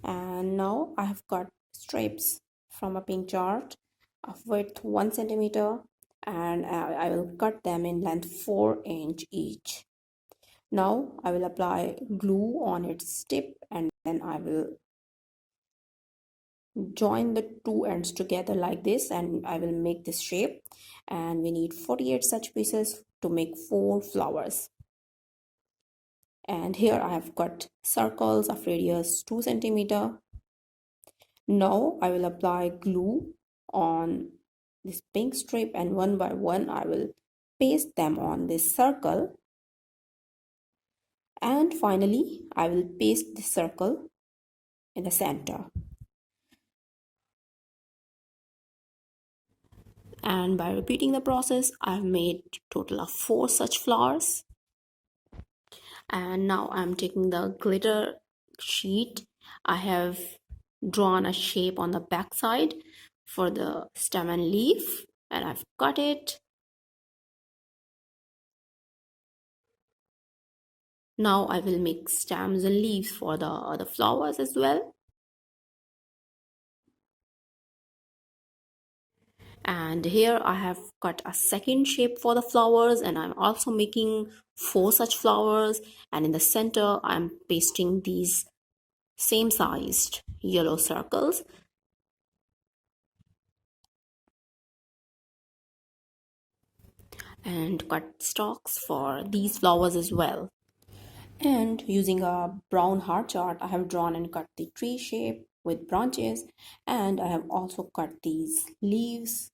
And now I have cut strips from a pink chart of width 1 centimeter, and I will cut them in length 4 inch each. Now I will apply glue on its tip, and then I will join the two ends together like this, and I will make this shape. And we need 48 such pieces to make 4 flowers. And here I have cut circles of radius 2 centimeter. Now I will apply glue on this pink strip, and one by one I will paste them on this circle. And finally I will paste the circle in the center. And by repeating the process, I've made total of 4 such flowers. And now I'm taking the glitter sheet. I have drawn a shape on the back side for the stem and leaf, and I've cut it. Now I will make stems and leaves for the other flowers as well. And here I have cut a second shape for the flowers, and I'm also making 4 such flowers, and in the center I'm pasting these same sized yellow circles. And cut stalks for these flowers as well. And using a brown heart chart, I have drawn and cut the tree shape with branches, and I have also cut these leaves,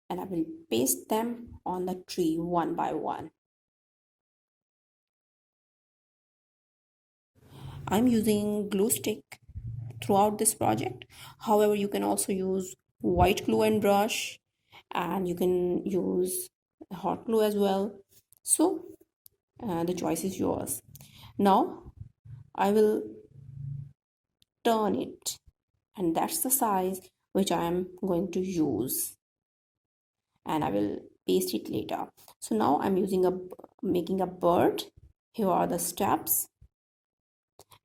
and I will paste them on the tree one by one. I'm using glue stick throughout this project. However, you can also use white glue and brush, and you can use hot glue as well. So the choice is yours. Now I will turn it, and that's the size which I am going to use, and I will paste it later. So now I'm making a bird. Here are the steps,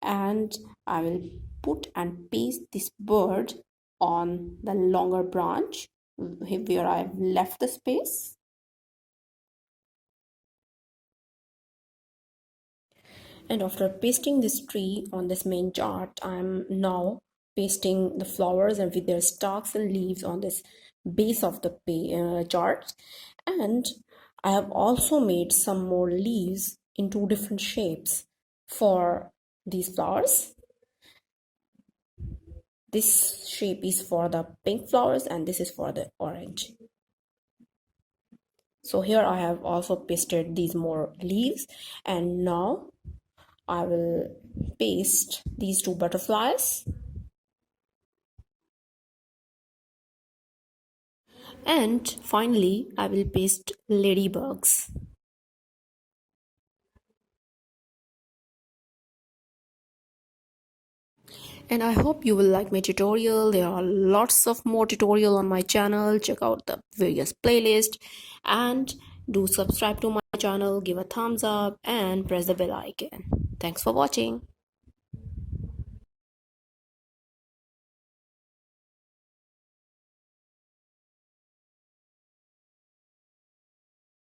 and I will put and paste this bird on the longer branch where I've left the space. And after pasting this tree on this main chart, I'm now pasting the flowers and with their stalks and leaves on this base of the chart. And I have also made some more leaves in 2 different shapes for these flowers. This shape is for the pink flowers, and this is for the orange. So here I have also pasted these more leaves, and now I will paste these 2 butterflies, and finally I will paste ladybugs. And I hope you will like my tutorial. There are lots of more tutorial on my channel. Check out the various playlists, and do subscribe to my channel, give a thumbs up and press the bell icon. Thanks for watching.